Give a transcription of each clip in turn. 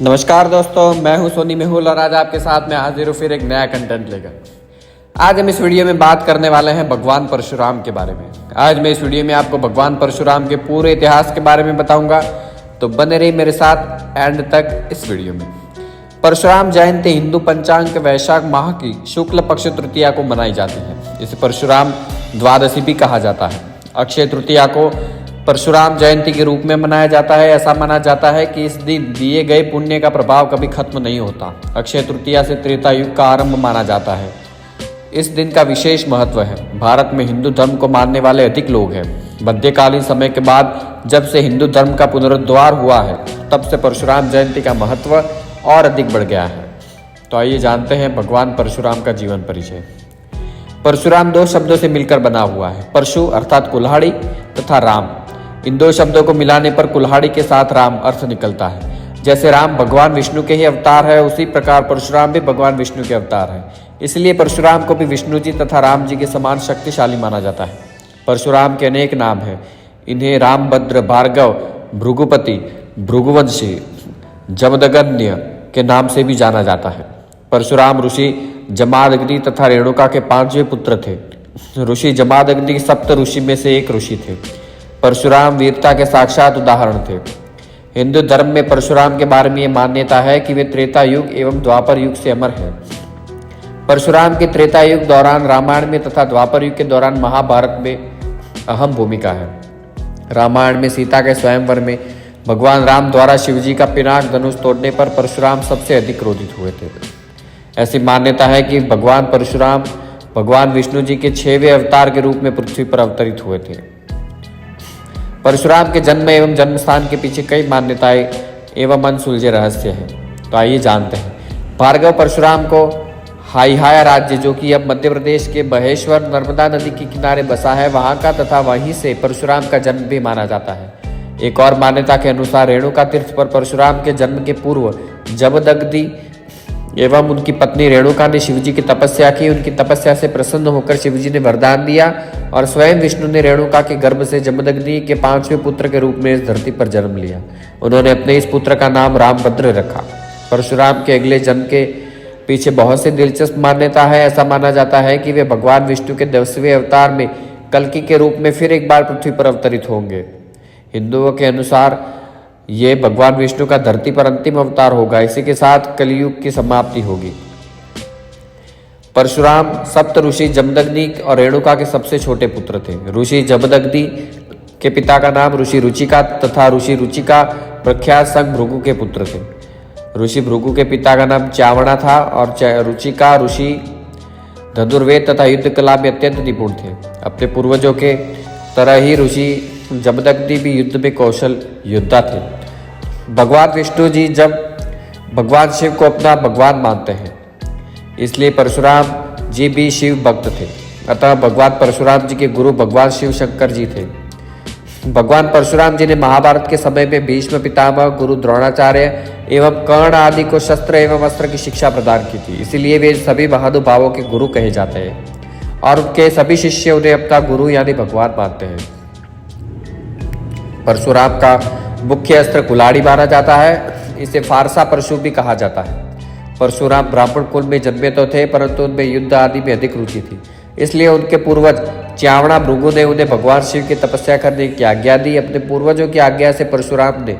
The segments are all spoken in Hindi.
नमस्कार दोस्तों, मैं हूं सोनी मेहुल और आज आपके साथ में हाजिर हूं फिर एक नया कंटेंट लेकर। आज हम इस वीडियो में बात करने वाले हैं भगवान परशुराम के बारे में। आज मैं इस वीडियो में आपको भगवान परशुराम के पूरे इतिहास के बारे में बताऊंगा, तो बने रहिए मेरे साथ एंड तक इस वीडियो में। परशुराम जयंती हिंदू पंचांग के वैशाख माह की शुक्ल पक्ष तृतीया को मनाई जाती है। इसे परशुराम द्वादशी भी कहा जाता है। अक्षय तृतीया को परशुराम जयंती के रूप में मनाया जाता है। ऐसा माना जाता है कि इस दिन दिए गए पुण्य का प्रभाव कभी खत्म नहीं होता। अक्षय तृतीया से त्रेता युग का आरंभ माना जाता है। इस दिन का विशेष महत्व है। भारत में हिंदू धर्म को मानने वाले अधिक लोग हैं। मध्यकालीन समय के बाद जब से हिंदू धर्म का पुनरुद्धार हुआ है, तब से परशुराम जयंती का महत्व और अधिक बढ़ गया है। तो आइए जानते हैं भगवान परशुराम का जीवन परिचय। परशुराम दो शब्दों से मिलकर बना हुआ है, परशु अर्थात कुल्हाड़ी तथा राम। इन दो शब्दों को मिलाने पर कुल्हाड़ी के साथ राम अर्थ निकलता है। जैसे राम भगवान विष्णु के ही अवतार है, उसी प्रकार परशुराम भी भगवान विष्णु के अवतार है। इसलिए परशुराम को भी विष्णु जी तथा राम जी के समान शक्तिशाली माना जाता है। परशुराम के अनेक नाम हैं। इन्हें रामभद्र, भार्गव, भृगुपति, भृगुवंशी, जमदग्नि के नाम से भी जाना जाता है। परशुराम ऋषि जमादग्नि तथा रेणुका के 5वें पुत्र थे। ऋषि जमादग्नि सप्त ऋषि में से एक ऋषि थे। परशुराम वीरता के साक्षात उदाहरण थे। हिंदू धर्म में परशुराम के बारे में यह मान्यता है कि वे त्रेता युग एवं द्वापर युग से अमर हैं। परशुराम के त्रेता युग दौरान रामायण में तथा द्वापर युग के दौरान महाभारत में अहम भूमिका है। रामायण में सीता के स्वयंवर में भगवान राम द्वारा शिवजी का पिनाक धनुष तोड़ने पर परशुराम सबसे अधिक क्रोधित हुए थे। ऐसी मान्यता है कि भगवान परशुराम भगवान विष्णु जी के 6वें अवतार के रूप में पृथ्वी पर अवतरित हुए थे। परशुराम के जन्म एवं जन्म स्थान के पीछे कई मान्यताएं एवं अनसुलझे रहस्य हैं। तो आइए जानते हैं। भार्गव परशुराम को हाइहाया राज्य, जो कि अब मध्य प्रदेश के महेश्वर नर्मदा नदी के किनारे बसा है, वहां का तथा वहीं से परशुराम का जन्म भी माना जाता है। एक और मान्यता के अनुसार रेणुका तीर्थ पर परशुराम के जन्म के पूर्व जमदग्नि एवं उनकी पत्नी रेणुका ने शिवजी की तपस्या की। उनकी तपस्या से प्रसन्न होकर शिवजी ने वरदान दिया और स्वयं विष्णु ने रेणुका के गर्भ से जमदग्नि के 5वें पुत्र के रूप में इस धरती पर जन्म लिया। उन्होंने अपने इस पुत्र का नाम रामभद्र रखा। परशुराम के अगले जन्म के पीछे बहुत सी दिलचस्प मान्यता है। ऐसा माना जाता है कि वे भगवान विष्णु के 10वें अवतार में कल्कि के रूप में फिर एक बार पृथ्वी पर अवतरित होंगे। हिंदुओं के अनुसार ये भगवान विष्णु का धरती पर अंतिम अवतार होगा। इसी के साथ कलियुग की समाप्ति होगी। परशुराम सप्त ऋषि जमदग्नि और रेणुका के सबसे छोटे पुत्र थे। ऋषि जमदग्नि के पिता का नाम ऋषि रुचिका तथा ऋषि रुचिका प्रख्यात संघ भृगु के पुत्र थे। ऋषि भृगु के पिता का नाम च्यावना था और रुचिका ऋषि धनुर्वेद तथा युद्ध कला में अत्यंत निपुण थे। अपने पूर्वजों के तरह ही ऋषि जमदग्नि भी युद्ध में कौशल योद्धा थे। भगवान विष्णु जी जब भगवान शिव को अपना भगवान मानते हैं, इसलिए परशुराम जी भी शिव भक्त थे। अतः भगवान परशुराम जी के गुरु भगवान शिव शंकर जी थे। भगवान परशुराम जी ने महाभारत के समय में भीष्म पितामह, गुरु द्रोणाचार्य एवं कर्ण आदि को शस्त्र एवं अस्त्र की शिक्षा प्रदान की थी। इसीलिए वे सभी महानुभावों के गुरु कहे जाते हैं और उनके सभी शिष्य उन्हें अपना गुरु यानी भगवान मानते हैं। परशुराम का मुख्य अस्त्र कुल्हाड़ी माना जाता है। इसे फारसा परशु भी कहा जाता है। परशुराम ब्राह्मण कुल में जन्मे तो थे, परंतु उनमें युद्ध आदि में अधिक रुचि थी। इसलिए उनके पूर्वज च्यावना भृगु ने उन्हें भगवान शिव की तपस्या करने की आज्ञा दी। अपने पूर्वजों की आज्ञा से परशुराम ने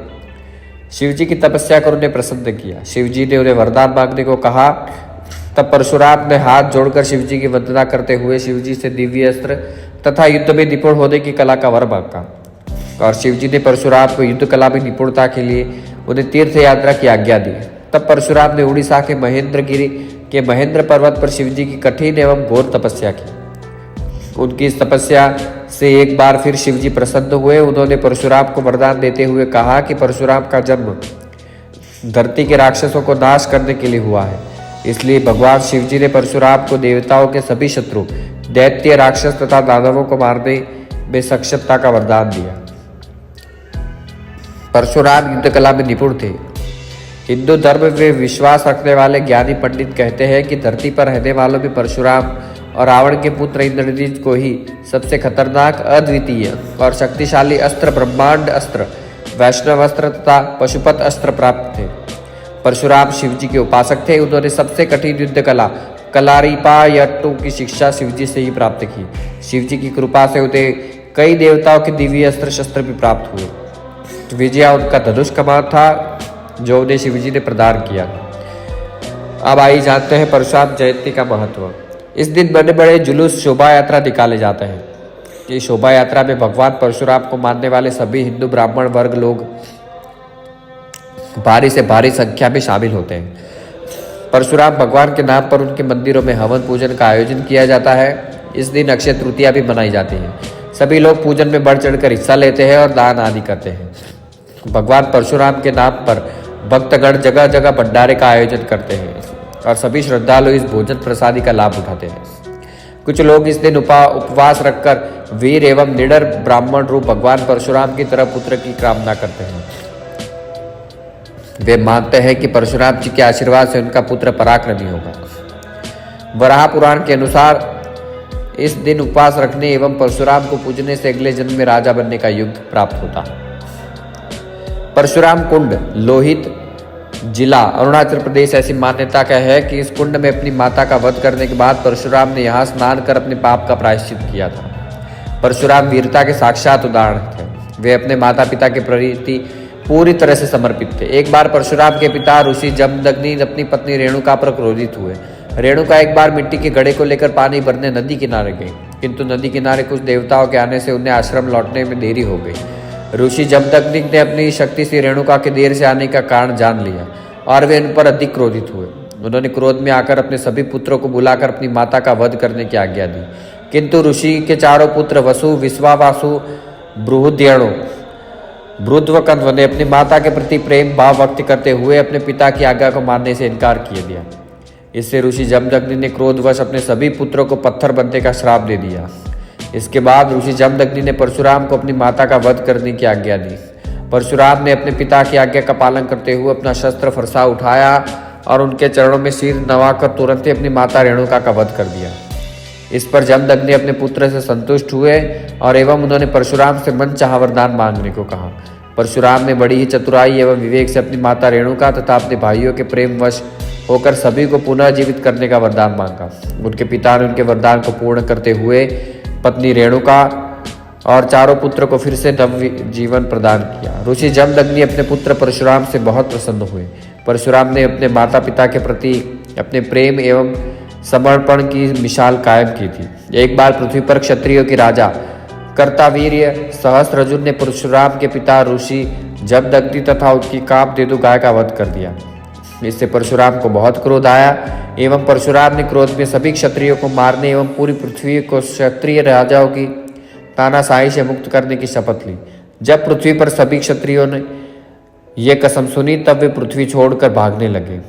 शिवजी की तपस्या कर उन्हें प्रसन्न किया। शिवजी ने उन्हें वरदान मांगने को कहा। तब परशुराम ने हाथ जोड़कर शिवजी की वंदना करते हुए शिवजी से दिव्य अस्त्र तथा युद्ध में निपुण होने की कला का वर मांगा और शिवजी ने परशुराम को युद्ध कला में निपुणता के लिए उन्हें तीर्थ यात्रा की आज्ञा दी। तब परशुराम ने उड़ीसा के महेंद्रगिरी के महेंद्र पर्वत पर शिवजी की कठिन एवं घोर तपस्या की। उनकी इस तपस्या से एक बार फिर शिवजी प्रसन्न हुए। उन्होंने परशुराम को वरदान देते हुए कहा कि परशुराम का जन्म धरती के राक्षसों को नाश करने के लिए हुआ है। इसलिए भगवान शिवजी ने परशुराम को देवताओं के सभी शत्रु, दैत्य, राक्षस तथा दानवों को मारने में सक्षमता का वरदान दिया। परशुराम युद्ध कला में निपुण थे। हिंदू धर्म में विश्वास रखने वाले ज्ञानी पंडित कहते हैं कि धरती पर रहने वालों में परशुराम और रावण के पुत्र इंद्रजीत को ही सबसे खतरनाक, अद्वितीय और शक्तिशाली अस्त्र ब्रह्मांड अस्त्र, वैष्णव अस्त्र तथा पशुपत अस्त्र प्राप्त थे। परशुराम शिव जी के उपासक थे। उन्होंने सबसे कठिन युद्ध कला कलारीपायट्टु की शिक्षा शिव जी से ही प्राप्त की। शिव जी की कृपा से उन्हें कई देवताओं के दिव्य अस्त्र शस्त्र भी प्राप्त हुए। विजया उनका धनुष कमान था जो उन्हें शिव जी ने प्रदान किया। अब आइए जानते हैं परशुराम जयंती का महत्व। इस दिन बड़े बड़े जुलूस शोभा यात्रा निकाले जाते हैं। इस शोभा यात्रा में भगवान परशुराम को मानने वाले सभी हिंदू ब्राह्मण वर्ग लोग भारी से भारी संख्या में शामिल होते हैं। परशुराम भगवान के नाम पर उनके मंदिरों में हवन पूजन का आयोजन किया जाता है। इस दिन अक्षय तृतीया भी मनाई जाती है। सभी लोग पूजन में बढ़ चढ़कर हिस्सा लेते हैं और दान आदि करते हैं। भगवान परशुराम के नाम पर भक्तगण जगह जगह भंडारे का आयोजन करते हैं और सभी श्रद्धालु इस भोजन प्रसादी का लाभ उठाते हैं। कुछ लोग इस दिन उपवास रखकर वीर एवं निडर ब्राह्मण रूप भगवान परशुराम की तरह पुत्र की कामना करते हैं। वे मानते हैं कि परशुराम जी के आशीर्वाद से उनका पुत्र पराक्रमी होगा। वराह पुराण के अनुसार इस दिन उपवास रखने एवं परशुराम को पूजने से अगले जन्म में राजा बनने का युग प्राप्त होता है। परशुराम कुंड लोहित जिला अरुणाचल प्रदेश ऐसी मान्यता का है कि इस कुंड में अपनी माता का वध करने के बाद परशुराम ने यहाँ स्नान कर अपने पाप का प्रायश्चित किया था। परशुराम वीरता के साक्षात उदाहरण थे। वे अपने माता पिता के प्रति पूरी तरह से समर्पित थे। एक बार परशुराम के पिता ऋषि जमदग्नि अपनी पत्नी रेणुका पर क्रोधित हुए। रेणुका एक बार मिट्टी के घड़े को लेकर पानी भरने नदी किनारे गई, किंतु नदी किनारे कुछ देवताओं के आने से उन्हें आश्रम लौटने में देरी हो गई। ऋषि जमदग्नि ने अपनी शक्ति से रेणुका के देर से आने का कारण जान लिया और वे उन पर अधिक क्रोधित हुए। उन्होंने क्रोध में आकर अपने सभी पुत्रों को बुलाकर अपनी माता का वध करने की आज्ञा दी, किंतु ऋषि के चारों पुत्र वसु, विश्वावासु, बृहद्यणु, भृद्वकन्व ने अपनी माता के प्रति प्रेम भाव व्यक्त करते हुए अपने पिता की आज्ञा को मानने से इनकार किए दिया। इससे ऋषि जमदग्नि ने क्रोधवश अपने सभी पुत्रों को पत्थर बनने का श्राप दे दिया। इसके बाद ऋषि जमदग्नि ने परशुराम को अपनी माता का वध करने की आज्ञा दी। परशुराम ने अपने पिता की आज्ञा का पालन करते हुए अपना शस्त्र फरसा उठाया और उनके चरणों में सिर नवाकर तुरंत ही अपनी माता रेणुका का वध कर दिया। इस पर जमदग्नि अपने पुत्र से संतुष्ट हुए और एवं उन्होंने परशुराम से मनचाहा वरदान मांगने को कहा। परशुराम ने बड़ी ही चतुराई एवं विवेक से अपनी माता रेणुका तथा अपने भाइयों के प्रेमवश होकर सभी को पुनः जीवित करने का वरदान मांगा। उनके पिता ने उनके वरदान को पूर्ण करते हुए पत्नी रेणुका और चारों पुत्र को फिर से नव जीवन प्रदान किया। ऋषि जमदग्नि अपने पुत्र परशुराम से बहुत प्रसन्न हुए। परशुराम ने अपने माता पिता के प्रति अपने प्रेम एवं समर्पण की मिसाल कायम की थी। एक बार पृथ्वी पर क्षत्रियों के राजा कर्तावीर्य सहस्त्रजुन ने परशुराम के पिता ऋषि जमदग्नि तथा उनकी कामधेनु गाय का वध कर दिया। इससे परशुराम को बहुत क्रोध आया एवं परशुराम ने क्रोध में सभी क्षत्रियों को मारने एवं पूरी पृथ्वी को क्षत्रिय राजाओं की तानाशाही से मुक्त करने की शपथ ली। जब पृथ्वी पर सभी क्षत्रियों ने यह कसम सुनी तब वे पृथ्वी छोड़कर भागने लगे।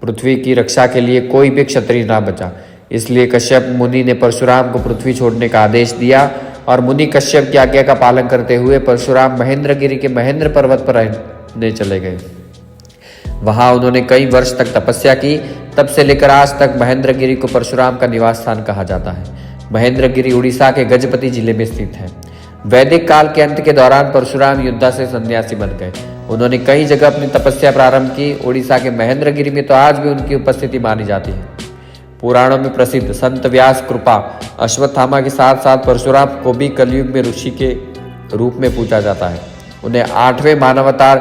पृथ्वी की रक्षा के लिए कोई भी क्षत्रिय ना बचा। इसलिए कश्यप मुनि ने परशुराम को पृथ्वी छोड़ने का आदेश दिया और मुनि कश्यप की आज्ञा का पालन करते हुए परशुराम महेंद्रगिरी के महेंद्र पर्वत पर रहने चले गए। वहां उन्होंने कई वर्ष तक तपस्या की। तब से लेकर आज तक महेंद्रगिरी को परशुराम का निवास स्थान कहा जाता है। महेंद्रगिरी उड़ीसा के गजपति जिले में स्थित है। वैदिक काल के अंत के दौरान परशुराम युद्धा से सन्यासी बन गए। उन्होंने कई जगह अपनी तपस्या प्रारंभ की। उड़ीसा के महेंद्रगिरी में तो आज भी उनकी उपस्थिति मानी जाती है। पुराणों में प्रसिद्ध संत व्यास कृपा अश्वत्थामा के साथ साथ परशुराम को भी कलयुग में ऋषि के रूप में पूजा जाता है। उन्हें 8वें मानवावतार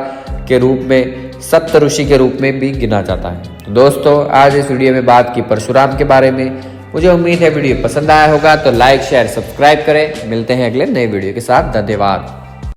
के रूप में सप्त ऋषि के रूप में भी गिना जाता है। तो दोस्तों, आज इस वीडियो में बात की परशुराम के बारे में। मुझे उम्मीद है वीडियो पसंद आया होगा तो लाइक शेयर सब्सक्राइब करें। मिलते हैं अगले नए वीडियो के साथ। धन्यवाद।